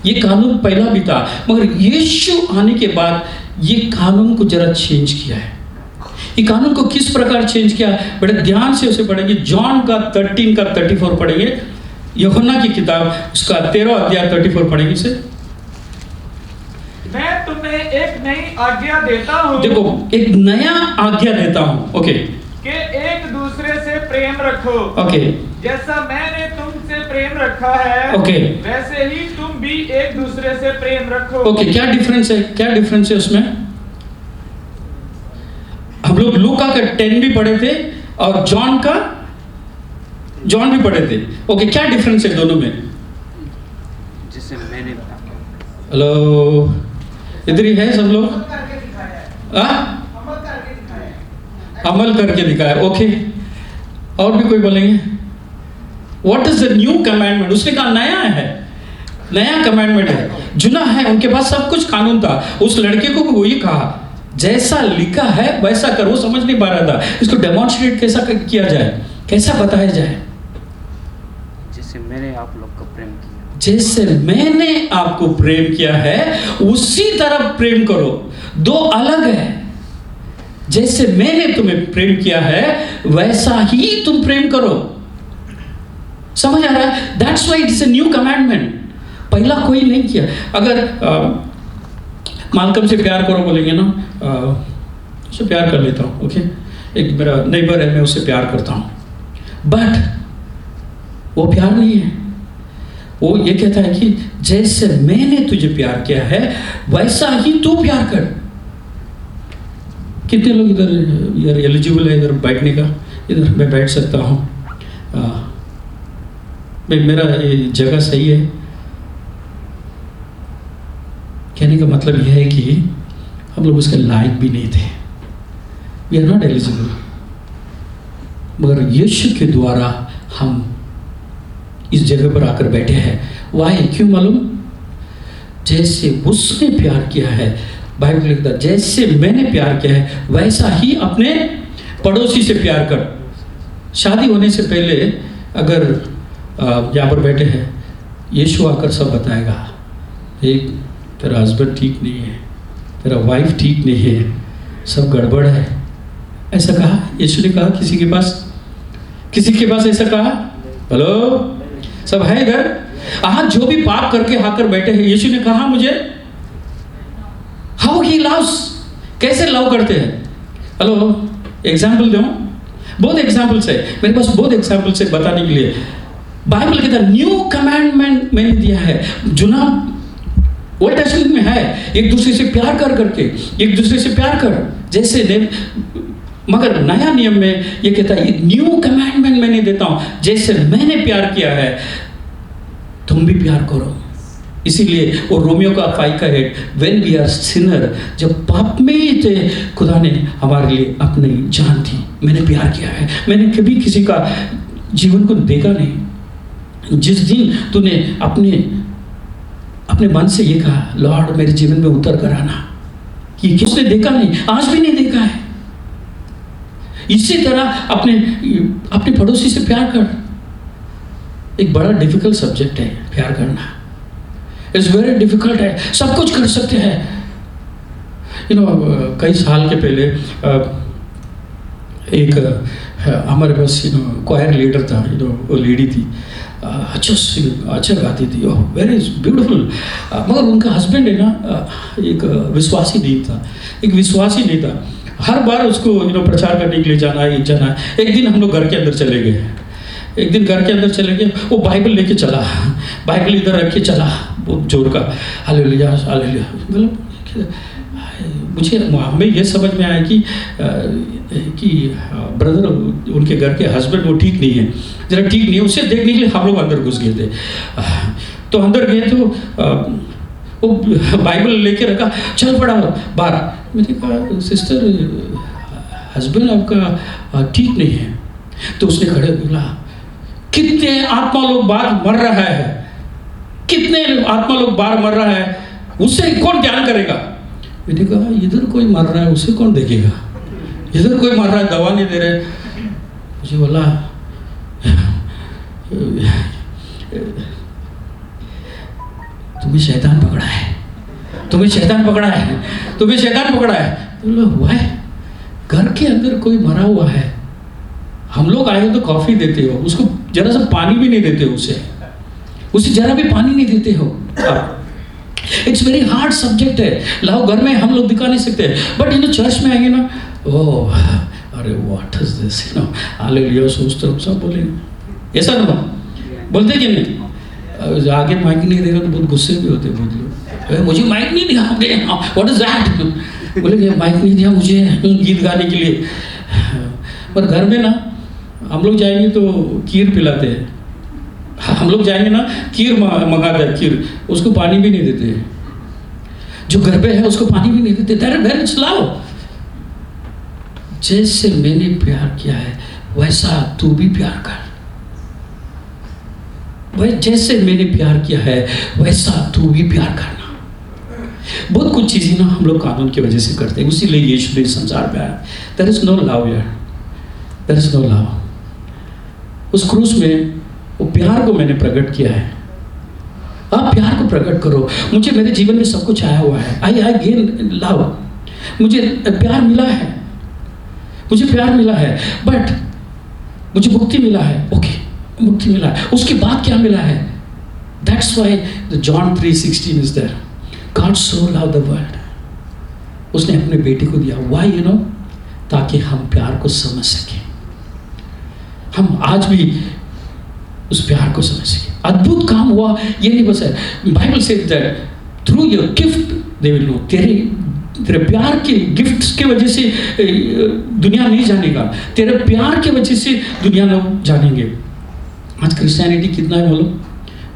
ये कानून पहला भी था, मगर यीशु आने के बाद ये कानून को जरा चेंज किया है। ये कानून को किस प्रकार चेंज किया, बड़े ध्यान से उसे पढ़ेंगे। जॉन का 13 का 34 पढ़ेंगे, यूहन्ना की किताब उसका 13 अध्याय 34 पढ़ेंगे इसे। मैं तुम्हें एक नई आज्ञा देता हूँ। देखो, एक नया आज्ञा देता हूँ, ओके, कि एक दूसरे से प्रेम रखो। ओके, जैसा मैंने तुमसे प्रेम रखा है, ओके, वैसे ही तुम भी एक दूसरे से प्रेम रखो। ओके, क्या डिफरेंस है, क्या डिफरेंस है उसमें? हम लोग लूका का 10 भी पढ़े थे और जॉन भी पढ़े थे। ओके, क्या डिफरेंस है दोनों में? जैसे मैंने, हेलो, इधर ही है सब लोग? अमल करके दिखाया। ओके, और भी कोई बोलेंगे? What is the new commandment? उसने कहा नया है, नया कमांडमेंट है, जुना है। उनके पास सब कुछ कानून था। उस लड़के को भी वही कहा, जैसा लिखा है वैसा कर। वो समझ नहीं पा रहा था इसको डेमोन्स्ट्रेट कैसा किया जाए, कैसा बताया जाए। जैसे मैंने आप लोग को प्रेम किया, जैसे मैंने आपको प्रेम किया है उसी तरह प्रेम करो। दो अलग है। जैसे मैंने तुम्हें प्रेम किया है वैसा ही तुम प्रेम करो। समझ आ रहा है? That's why it is a new commandment. पहला कोई नहीं किया। अगर मालकम से प्यार करो बोलेंगे ना, उससे प्यार कर लेता हूँ। ओके, एक मेरा नेबर है, मैं उससे प्यार करता हूँ, बट वो प्यार नहीं है। वो ये कहता है कि जैसे मैंने तुझे प्यार किया है वैसा ही तू प्यार कर। कितने लोग इधर एलिजिबल है इधर बैठने का? इधर मैं बैठ सकता हूँ? मेरा ये जगह सही है? कहने का मतलब यह है कि हम लोग उसके लायक भी नहीं थे। वी आर नॉट एलिजिबल, मगर यीशु के द्वारा हम इस जगह पर आकर बैठे हैं। वाई? क्यों मालूम? जैसे उसने प्यार किया है, बाइबल लिखता है जैसे मैंने प्यार किया है वैसा ही अपने पड़ोसी से प्यार कर। शादी होने से पहले अगर यहाँ पर बैठे हैं, यीशु आकर सब बताएगा, एक तेरा हस्बैंड ठीक नहीं है, तेरा वाइफ ठीक नहीं है, सब गड़बड़ है। ऐसा कहा यीशु ने? कहा किसी के पास? किसी के पास ऐसा कहा? हेलो, सब है इधर? आज जो भी पाप करके आकर बैठे हैं, यीशु ने कहा मुझे हाउ ही लव्स, कैसे लव करते हैं। हेलो, एग्जाम्पल दो, बहुत एग्जाम्पल्स है मेरे पास, बहुत एग्जाम्पल्स है बताने के लिए। बाइबल के अंदर न्यू कमांडमेंट मैंने दिया है, जुना ओल्ड टेस्टमेंट में है, एक दूसरे से प्यार कर करके, एक दूसरे से प्यार कर जैसे ने। मगर नया नियम में ये कहता है न्यू कमांडमेंट मैंने देता हूं, जैसे मैंने प्यार किया है तुम भी प्यार करो। इसीलिए वो रोमियो का 5 का 8, व्हेन वी आर सिनर, जब पाप में ही थे खुदा ने हमारे लिए अपनी जान दी। मैंने प्यार किया है। मैंने कभी किसी का जीवन को देखा नहीं। जिस दिन तूने अपने मन से ये कहा, लॉर्ड मेरे जीवन में उतर कर आना, ये किसने देखा नहीं, आज भी नहीं देखा है। इसी तरह अपने पड़ोसी से प्यार कर। एक बड़ा डिफिकल्ट सब्जेक्ट है प्यार करना, इट्स वेरी डिफिकल्ट है। सब कुछ कर सकते हैं, कई साल के पहले एक हमारे पास क्वायर लीडर था, वो लेडी थी, अच्छा गाती थी, वेरी ब्यूटीफुल। मगर उनका हस्बैंड है ना एक विश्वासी नहीं था। हर बार उसको प्रचार करने के लिए जाना है। एक दिन हम लोग घर के अंदर चले गए, वो बाइबल लेके चला, बाइबल इधर रख के चला, वो जोर का हालेलुया हालेलुया। मतलब हमें ये समझ में आया कि ब्रदर उनके घर के हस्बैंड वो ठीक नहीं है, जरा ठीक नहीं है। उसे देखने के लिए हम लोग अंदर घुस गए थे। तो अंदर गए तो वो बाइबल लेके रखा, चल पड़ा बाहर। मैंने कहा सिस्टर हस्बैंड आपका ठीक नहीं है। तो उसने खड़े बोला, कितने आत्मा लोग बाहर मर रहा है, कितने आत्मा लोग बाहर मर रहा है, उससे कौन ध्यान करेगा। मैंने कहा इधर कोई मर रहा है उसे कौन देखेगा, इधर कोई मर रहा है दवा नहीं दे रहे। मुझे बोला तुम्हें शैतान पकड़ा है। बोला हुआ है, घर के अंदर कोई मरा हुआ है, हम लोग आए तो कॉफी देते हो, उसको जरा सा पानी भी नहीं देते हो, उसे जरा भी पानी नहीं देते हो। इट्स वेरी हार्ड सब्जेक्ट है। लाओ घर में हम लोग दिखा नहीं सकते, बट चर्च में आएंगे ना, ओह अरे व्हाट इज दिस, हालेलुया सोचते हो, सब बोलेंगे। ऐसा ना बोलते कि नहीं? आगे माइक नहीं देगा तो बहुत गुस्से भी होते बहुत लोग, मुझे माइक नहीं दिया आपने, व्हाट इज दैट। बोलेंगे माइक नहीं दिया मुझे गीत गाने के लिए। पर घर में ना हम लोग जाएंगे तो खीर पिलाते हैं, हम लोग जाएंगे ना खीर मंगाते हैं, खीर, उसको पानी भी नहीं देते। जो घर पे है उसको पानी भी नहीं देते। लाओ, जैसे मैंने प्यार किया है वैसा तू भी प्यार कर, जैसे मैंने प्यार किया है वैसा तू भी प्यार करना। बहुत कुछ चीजें ना हम लोग कानून की वजह से करते हैं, इसीलिए यीशु ने संसार पे आया। देयर इज नो लव यार, देयर इज नो लव। उस क्रूस में वो प्यार को मैंने प्रकट किया है। आप प्यार को प्रकट करो। मुझे मेरे जीवन में सब कुछ आया हुआ है, आई गेन लव, मुझे प्यार मिला है, बट मुझे मुक्ति मिला है। ओके, मुक्ति मिला है, उसके बाद क्या मिला है? That's why the John 3:16 is there. God so love the world, उसने अपने बेटे को दिया। व्हाई ताकि हम प्यार को समझ सकें, हम आज भी उस प्यार को समझ सके। अद्भुत काम हुआ ये नहीं बस है। Bible says that through your gift they will know, तेरे प्यार के गिफ्ट्स के वजह से दुनिया नहीं जानेगा, तेरे प्यार के वजह से दुनिया लोग जानेंगे। आज क्रिश्चियनिटी कितना है मालूम?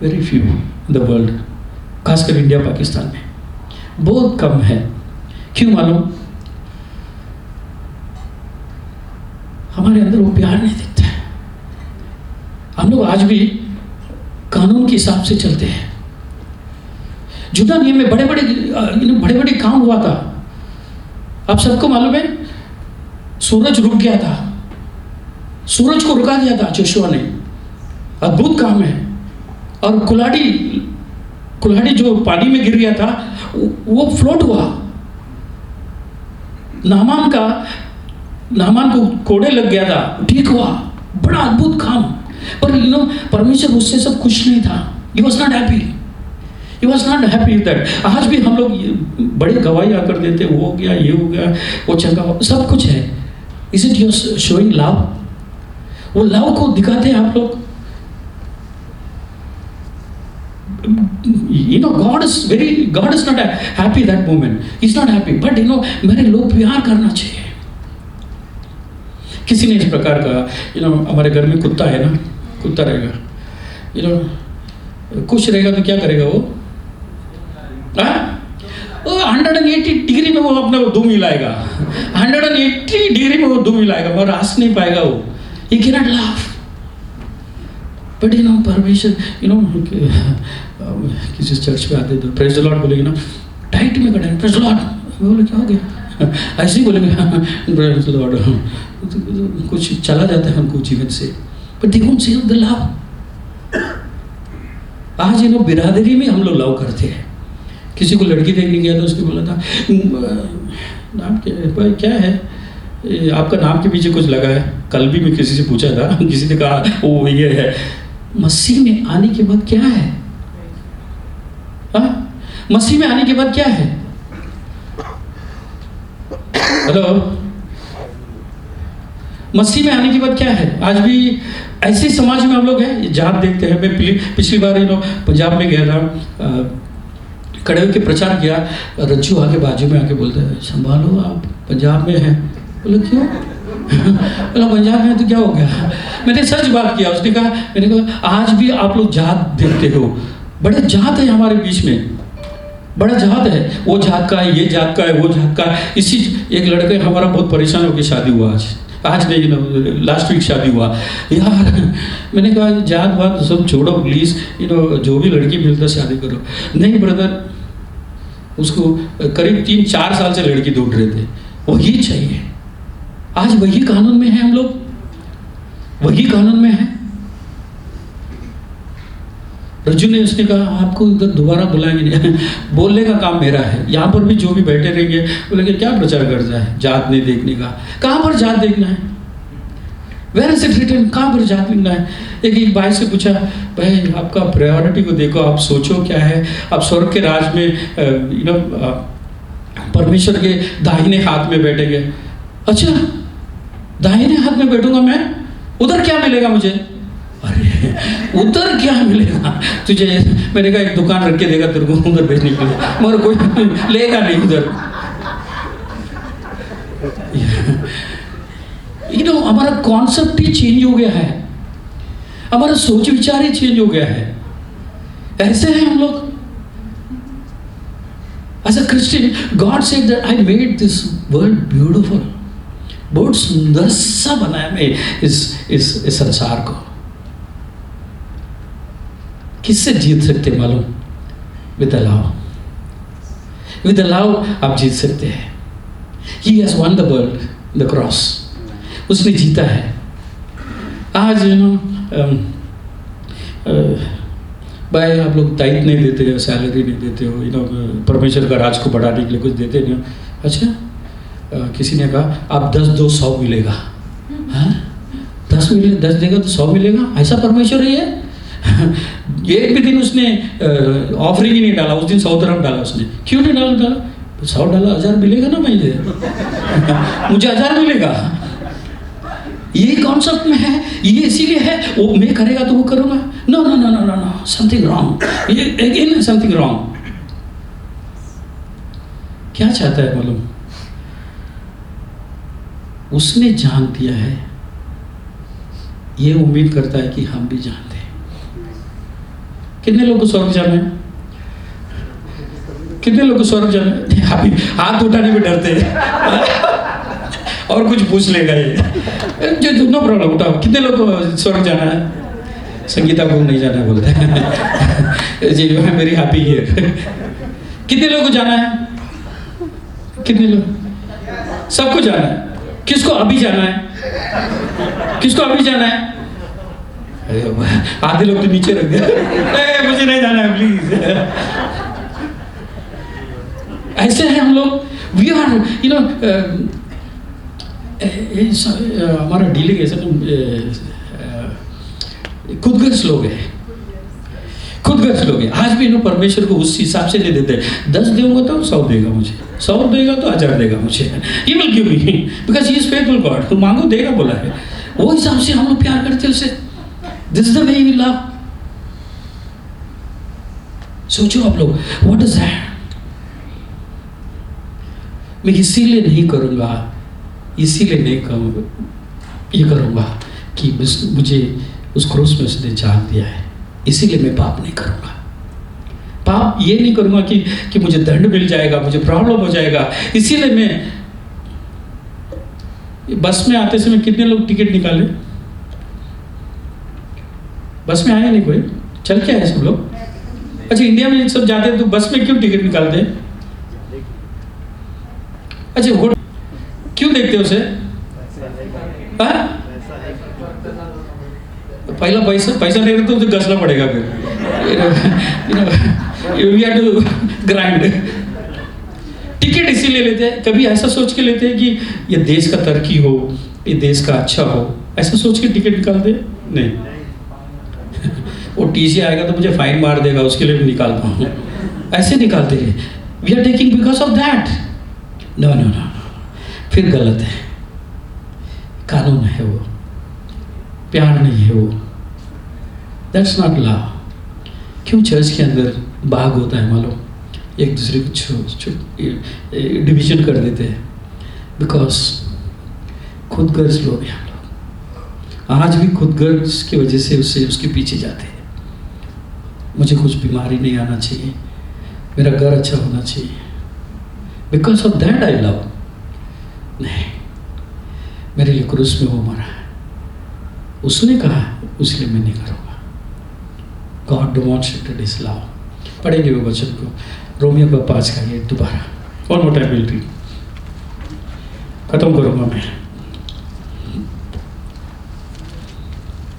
Very few in the world, खासकर इंडिया पाकिस्तान में बहुत कम है। क्यों मालूम? हमारे अंदर वो प्यार नहीं दिखता है। हम लोग आज भी कानून के हिसाब से चलते हैं। जुदा नियम में बड़े बड़े काम हुआ था। आप सबको मालूम है, सूरज रुक गया था, सूरज को रुका दिया था जोशुआ ने, अद्भुत काम है। और कुल्हाड़ी जो पानी में गिर गया था वो फ्लोट हुआ। नामान को कोड़े लग गया था, ठीक हुआ, बड़ा अद्भुत काम। पर परमेश्वर उससे सब खुश नहीं था। He was not happy that। आज भी हम लोग बड़े गवाही आकर देते, वो हो गया, ये हो गया, वो चंगा हो, सब कुछ है। Is it you're showing love? वो लव को दिखाते हैं आप लोग। God is not happy that moment. He's not happy, but मेरे लोग प्यार करना चाहिए। किसी ने इस प्रकार का हमारे घर में कुत्ता है ना, कुत्ता रहेगा, खुश रहेगा तो क्या करेगा वो? 180 डिग्री में वो अपने को धूम मिलाएगा, 180 डिग्री में वो धूम मिलाएगा, मगर हंस नहीं पाएगा वो। He cannot laugh. But परमेश्वर किसी चर्च पे आते तो प्रेज द लॉर्ड बोलेंगे ना, टाइट में खड़े प्रेज द लॉर्ड, मैं बोला क्या हो गया? ऐसे ही बोलेंगे लॉर्ड, कुछ चला जाता है हमको जीवन से, but they won't say the love. आज बिरादरी में हम लोग लव करते हैं। किसी को लड़की देखने गया था, उसने बोला था नाम क्या है आपका, नाम के पीछे कुछ लगा है। कल भी मैं किसी से पूछा था, किसी ने कहा वो ये है। मसीह में आने के बाद क्या है? मसीह में आने के बाद क्या है? हेलो, मसीह में आने के बाद क्या है? आज भी ऐसे समाज में हम लोग हैं, जात देखते हैं। मैं पिछली बार पंजाब में गया था, खड़े होकर प्रचार किया। रज्जू आके बाजू में आके बोलते हैं, संभालो आप पंजाब में हैं। बोला क्यों? बोला पंजाब में तो क्या हो गया? मैंने सच बात किया। उसने कहा, मैंने कहा आज भी आप लोग जात देखते हो, बड़े जात है हमारे बीच में, बड़ा जात है, वो जात का है, ये जात का है, वो जात का है। इसी एक लड़के हमारा बहुत परेशान होकर शादी हुआ, आज नहीं लास्ट वीक शादी हुआ यार। मैंने कहा जात बात सब छोड़ो प्लीज़, जो भी लड़की मिलता शादी करो। नहीं ब्रदर, उसको करीब 3-4 साल से लड़की ढूंढ रहे थे, वही चाहिए। आज वही कानून में है, हम लोग वही कानून में है। रज्जू ने उसने कहा आपको इधर दोबारा बुलाएंगे नहीं, बोलने का काम मेरा है। यहाँ पर भी जो भी बैठे रहेंगे बोलेंगे क्या प्रचार करता है, जात नहीं देखने का। कहाँ पर जात देखना है? Where is it written? कहाँ पर जात देखना है? एक भाई से पूछा, भाई आपका प्रायोरिटी को देखो, आप सोचो क्या है। आप स्वर्ग के राज में परमेश्वर के दाहिने हाथ में बैठेंगे। अच्छा, दाहिने हाथ में बैठूंगा मैं, उधर क्या मिलेगा मुझे? अरे उधर क्या मिलेगा तुझे? मैंने कहा एक दुकान रख के देगा तेरे को उधर बेचने के लिए, मगर कोई लेगा नहीं उधर। हमारा कॉन्सेप्ट ही चेंज हो गया है, हमारा सोच विचार ही चेंज हो गया है। ऐसे हैं हम लोग। As a Christian, God said that I made this world beautiful. बहुत सुंदर सा बनाया मैं इस संसार को। किससे जीत सकते मालूम? With the love. With the love आप जीत सकते हैं। He has won the world, the cross. उसने जीता है। आज भाई आप लोग टाइट नहीं देते हो, सैलरी नहीं देते हो, परमेश्वर का राज को बढ़ाने के लिए कुछ देते नहीं हो। अच्छा, किसी ने कहा आप 10 दो 100 मिलेगा। हाँ, 10 देगा तो 100 मिलेगा, ऐसा परमेश्वर ही है। एक भी दिन उसने ऑफरिंग ही नहीं डाला, उस दिन 100 dirham डाला उसने। क्यों नहीं डाला? 100 डाला 1000 मिलेगा ना मुझे। मुझे 1000 मिलेगा। ये कॉन्सेप्ट में है, ये इसीलिए है। वो मैं करेगा तो वो करूँगा। No no no no no no, something wrong. ये अगेन समथिंग रॉन्ग। क्या चाहता है मालूम? उसने जान दिया है, ये उम्मीद करता है कि हम भी जानते हैं। कितने लोग को स्वर्ग जाना है? कितने लोग को स्वर्ग जाना है? अभी हाथ उठाने में डरते हैं और कुछ पूछ लेगा ये। जो नो प्रॉब्लम, उठाओ। कितने लोग को स्वर्ग जाना है? संगीता को नहीं जाना है बोलते हैं जी, मेरी हैप्पी हियर। कितने लोग को जाना है? कितने लोग? सबको जाना है। किसको अभी जाना है? किसको अभी जाना है? आधे लोग तो नीचे रख दिया, मुझे नहीं जाना है प्लीज। ऐसे हैं हम लोग। वी आर हमारा डीलिंग ऐसा खुदगर्ज लोग हैं, खुदगर्ज लोग हैं। आज भी परमेश्वर को उस हिसाब से नहीं देते। 10 दूंगा तो 100 देगा मुझे, 100 देगा तो 1000 देगा मुझे। He will give me because he is faithful God। तो मांगो देगा बोला है, वो हिसाब से हम लोग प्यार करते हैं उससे। This is the way we love। सोचो आप लोग, what is that? मैं इसीलिए नहीं करूंगा, इसीलिए नहीं करूंगा, ये करूंगा कि मुझे उस क्रूस में उसने जान दिया है, इसीलिए मैं पाप नहीं करूंगा। पाप ये नहीं करूंगा कि मुझे दंड मिल जाएगा, मुझे प्रॉब्लम हो जाएगा। इसीलिए मैं बस में आते समय कितने लोग टिकट निकाले? बस में आए नहीं कोई, चल के आए सब लोग। अच्छा, इंडिया में सब जाते हैं तो बस में क्यों टिकट निकालते हैं? अच्छा क्यों देखते हो उसे? पहला पैसा नहीं रहता तो उसे घसना पड़ेगा फिर, we have to grind. Ticket इसीलिए लेते हैं, कभी ऐसा सोच के लेते हैं कि ये देश का तरक्की हो, ये देश का अच्छा हो, ऐसा सोच के टिकट निकालते नहीं। वो टीसी आएगा तो मुझे फाइन मार देगा, उसके लिए भी निकालता हूँ, ऐसे निकालते हैं। We are taking because of that. No no no, फिर गलत है। कानून है वो, प्यार नहीं है वो, दैट्स नॉट लव। क्यों चर्च के अंदर भाग होता है मालूम? एक दूसरे को डिवीजन कर देते हैं, बिकॉज खुदगर्ज लोग हैं हम लोग। आज भी खुदगर्ज की वजह से उसके पीछे जाते हैं। मुझे कुछ बीमारी नहीं आना चाहिए, मेरा घर अच्छा होना चाहिए, because of that I love. नहीं, मेरे लिए क्रूस में वो मरा है, उसने कहा उसलिए मैं नहीं करूँगा। God demonstrated his love. पढ़ेंगे वो वचन को, रोमियो का 5 का ये दोबारा और मोटा बिल्टी खत्म करूँगा मैं।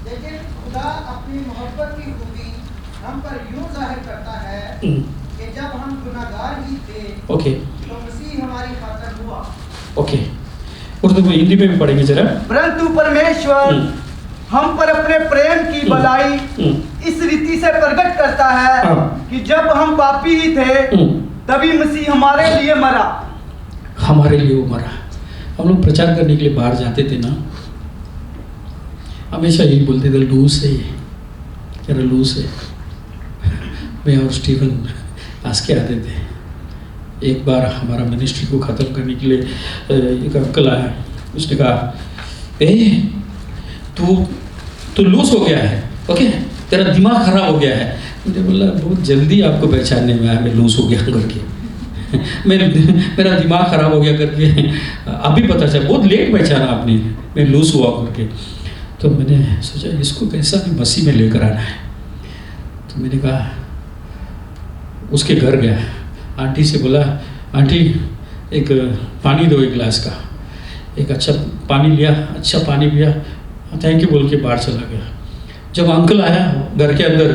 लेकिन खुदा अपनी मोहब्बत की खूबी हम पर यूं जाहिर करता है कि जब हम गुनाहगार ही थे ओके तो मसीह हमारी खातिर हुआ। ओके, उर्दू में हिंदी में भी पढ़ेंगे जरा। परंतु परमेश्वर हम पर अपने प्रेम की भलाई इस रीति से प्रकट करता है कि जब हम पापी ही थे तभी मसीह हमारे लिए मरा। हमारे लिए वो मरा। हम लोग प्रचार करने के लिए बाहर जाते थे ना, हमेशा यही बोलते थे लूस है, क्या लूस है। मैं और स्टीवन हंस के आते थे। एक बार हमारा मिनिस्ट्री को ख़त्म करने के लिए एक अंकल आया, उसने कहा तू लूस हो गया है, ओके, तेरा दिमाग खराब हो गया है। मुझे बोला बहुत जल्दी आपको पहचानने में आया मैं लूस हो गया करके। मेरा दिमाग खराब हो गया करके अभी पता चला, बहुत लेट पहचाना आपने मैं लूस हुआ करके। तो मैंने सोचा इसको कैसा भी मसीह में लेकर आना है। तो मैंने कहा, उसके घर गया, आंटी से बोला आंटी एक पानी दो, एक गिलास का। एक अच्छा पानी लिया, अच्छा पानी पिया, थैंक यू बोल के बाहर चला गया। जब अंकल आया घर के अंदर,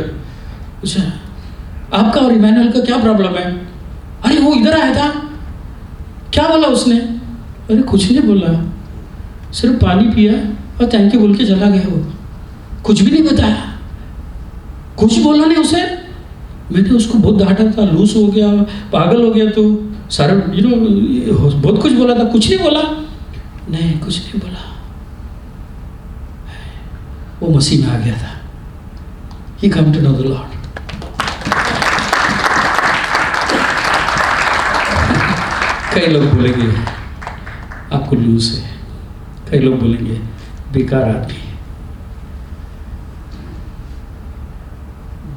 पूछा आपका और इमैनुअल का क्या प्रॉब्लम है? अरे वो इधर आया था, क्या बोला उसने? अरे कुछ नहीं बोला, सिर्फ पानी पिया और थैंक यू बोल के चला गया। वो कुछ भी नहीं बताया, कुछ बोला नहीं उसे। मैंने उसको बहुत डांटा था, लूस हो गया, पागल हो गया, तो सारा बहुत कुछ बोला था, कुछ नहीं बोला। नहीं, कुछ नहीं बोला। वो मसीह में आ गया था। He come to know the Lord. कई लोग बोलेंगे आपको लूस है, कई लोग बोलेंगे बेकार आदमी।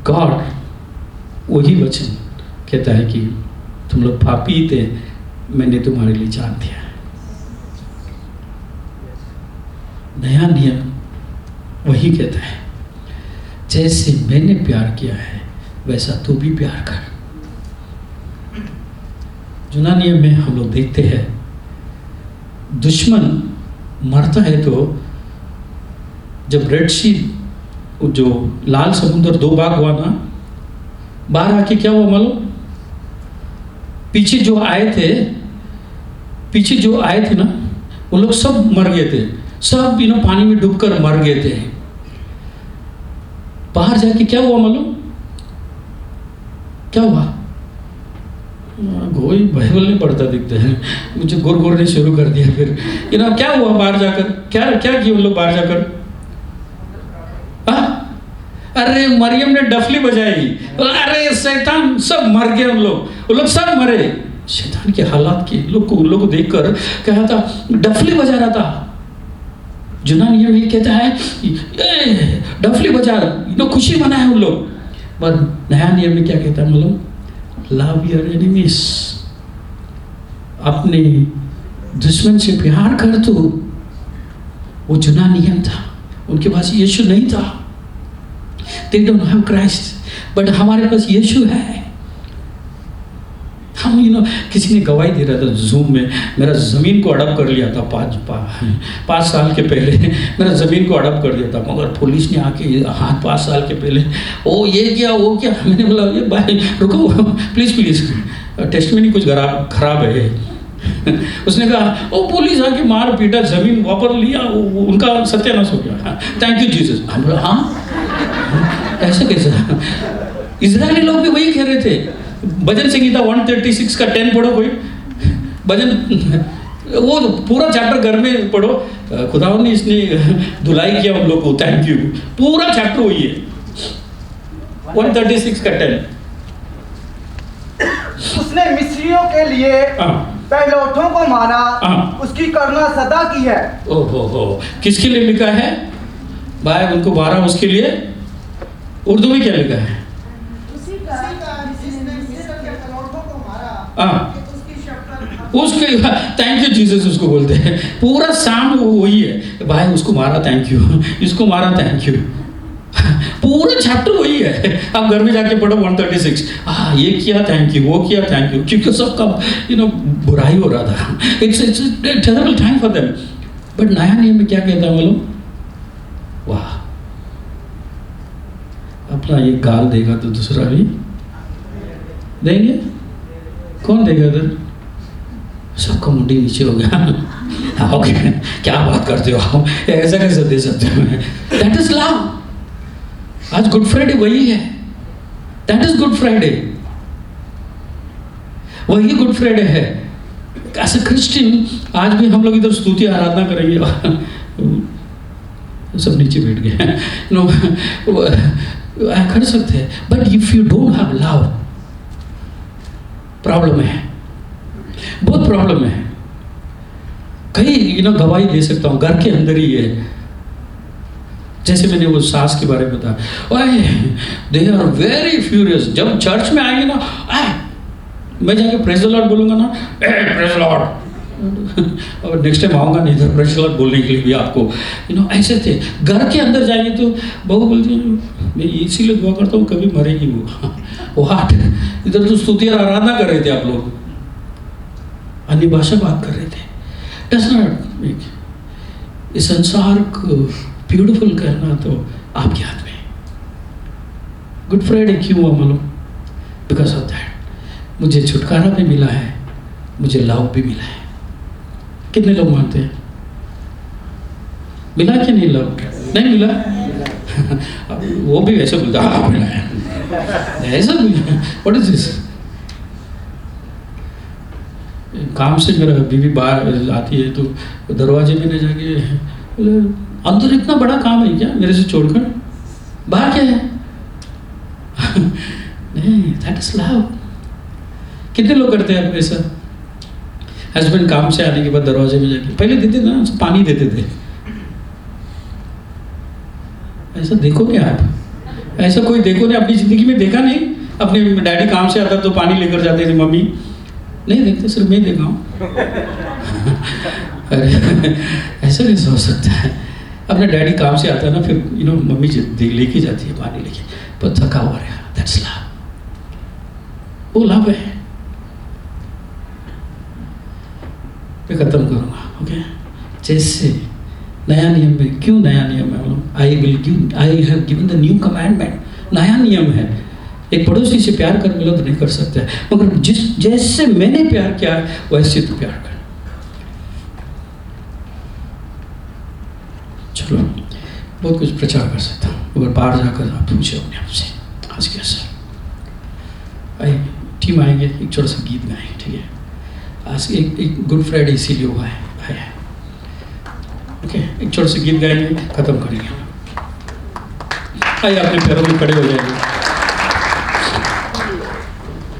गॉड वही वचन कहता है कि तुम लोग पापी थे, मैंने तुम्हारे लिए जान दिया। नया नियम वही कहता है, जैसे मैंने प्यार किया है वैसा तू भी प्यार कर। जुना नियम में हम लोग देखते हैं दुश्मन मरता है तो जब रेड सी जो लाल समुद्र दो भाग हुआ ना, बाहर आके क्या हुआ मालूम? पीछे जो आए थे ना, वो लोग सब मर गए थे, सब पानी में डूबकर मर गए थे। बाहर जाके क्या हुआ मालूम? क्या हुआ? कोई बाइबल नहीं पढ़ता दिखते हैं, मुझे गोर गोरने शुरू कर दिया। फिर क्या हुआ बाहर जाकर? क्या किए उन लोग बाहर जाकर? अरे मरियम ने डफली बजाई, अरे शैतान सब मर गए, वो लोग सब मरे। शैतान के हालात के लोग को देखकर कहा था डफली बजा रहा था। जुना नियम ये कहता है डफली बजा, खुशी मनाए उन लोग। पर नया नियम में क्या कहता है मालूम? लव योर एनिमीज, अपने दुश्मन से प्यार कर। तो वो जुना नियम था, उनके पास यीशु नहीं था। They don't have Christ, but हमारे पास यीशु है। हम किसी ने गवाही दे रहा था जूम में, मेरा ज़मीन को अडप कर लिया था 5 साल के पहले, मेरा ज़मीन को अडप कर दिया था, मगर पुलिस ने आके हाँ 5 साल के पहले ओ ये क्या वो क्या। मैंने बोला ये भाई रुको प्लीज़ टेस्टमनी कुछ खराब है। उसने कहा ओ पुलिस आके मार पीटा, ज़मीन वापस लिया, उनका सत्यानाश हो गया। Thank you Jesus. हम बोला हाँ ऐसे कैसे? इजरायली लोग भी वही कह रहे थे। भजन संगीता 136 का 10 पढ़ो कोई भजन, वो पूरा चैप्टर घर में पढ़ो। खुदावन ने इसने धुलाई किया हम लोग को, थैंक यू। पूरा चैप्टर वही है 136 का 10। उसने मिस्रियों के लिए पहलौठों को मारा, उसकी करुणा सदा की है। ओहो किसके लिए लिखा है भाई? उनको मारा उसके लिए। उर्दू में क्या लिखा है? उसके थैंक यू जीसस उसको बोलते हैं। पूरा साम वही है भाई, उसको मारा थैंक यू, इसको मारा थैंक यू, पूरा चैप्टर वही है। आप घर में जाके पढ़ो 136। ये किया थैंक यू, वो किया थैंक यू, क्योंकि सबका बुराई हो रहा था। It's terrible time for them. But नया नियम में क्या कहता है मालूम? वाह, अपना ये गाल देगा तो दूसरा भी देंगे। कौन देगा इधर? सबका मुंडी नीचे हो गया। ओके क्या बात करते हो आप, ऐसा कैसे दे सकते हो? That is love. आज गुड फ्राइडे वही है, दैट इज गुड फ्राइडे, वही गुड फ्राइडे है। एज अ क्रिश्चियन आज भी हम लोग इधर स्तुति आराधना करेंगे। सब नीचे बैठ गए। नो कर सकते हैं, but if you don't have love, problem है, बहुत प्रॉब्लम है। कई गवाही दे सकता हूँ, घर के अंदर ही है। जैसे मैंने वो सास के बारे में बताया, दे आर वेरी फ्यूरियस। जब चर्च में आएंगे ना, मैं जाके प्रेज द लॉर्ड बोलूंगा ना, प्रेज द लॉर्ड। और नेक्स्ट टाइम आऊंगा नहीं इधर प्रेज द लॉर्ड बोलने के लिए भी आपको। ऐसे थे। घर के अंदर जाएंगे तो बहू बोलती है मैं इसीलिए दुआ करता हूँ कभी मरेगी वो। वाट, इधर तो स्तुति और आराधना कर रहे थे आप लोग, अन्य भाषा बात कर रहे थे। डज नॉट मेक इस संसार को ब्यूटीफुल करना तो आपके हाथ में। गुड फ्राइडे क्यों हुआ मालूम? बिकॉज ऑफ दैट मुझे छुटकारा भी मिला है, मुझे लव भी मिला है। कितने लोग मानते हैं? मिला कि नहीं? लव नहीं मिला? वो भी ऐसा बोलता हाँ मिला है, ऐसा व्हाट इज दिस? काम से मेरा बीवी बाहर आती है तो दरवाजे में जाके अंदर इतना बड़ा काम है क्या मेरे से छोड़कर? बाहर क्या है? नहीं, दैट इज लव। कितने लोग करते हैं ऐसा? हस्बैंड काम से आने के बाद दरवाजे में जाके पहले देते थे ना, पानी देते थे। ऐसा देखो क्या आप? ऐसा कोई देखो नहीं अपनी जिंदगी में, देखा नहीं? अपने डैडी काम से आता तो पानी लेकर जाते थे, मम्मी नहीं देखते, सिर्फ मैं देखा हूँ। अरे ऐसा कैसे हो सकता है? अपने डैडी काम से आता है ना, फिर मम्मी लेके जाती है पानी लेके, पर थका हुआ रहेगा। दैट्स लव, वो लव है। मैं खत्म करूँगा, ओके? जैसे नया नियम में, क्यों नया नियम है? I have given the new commandment. नया नियम है, एक पड़ोसी से प्यार कर मिलो तो नहीं कर सकते, मगर जैसे मैंने प्यार किया वैसे तो प्यार कर। चलो बहुत कुछ प्रचार कर सकता हूँ, मगर बाहर जाकर आप पूछे अपने आप से आज क्या सर। आई टीम आएंगे, एक छोटा सा गीत गाएंगे, ठीक है? आज एक गुड फ्राइडे इसीलिए हुआ है, आया ओके? एक छोटा सा गीत गाएंगे, खत्म करेंगे। आइए अपने पैरों में खड़े हो जाएंगे।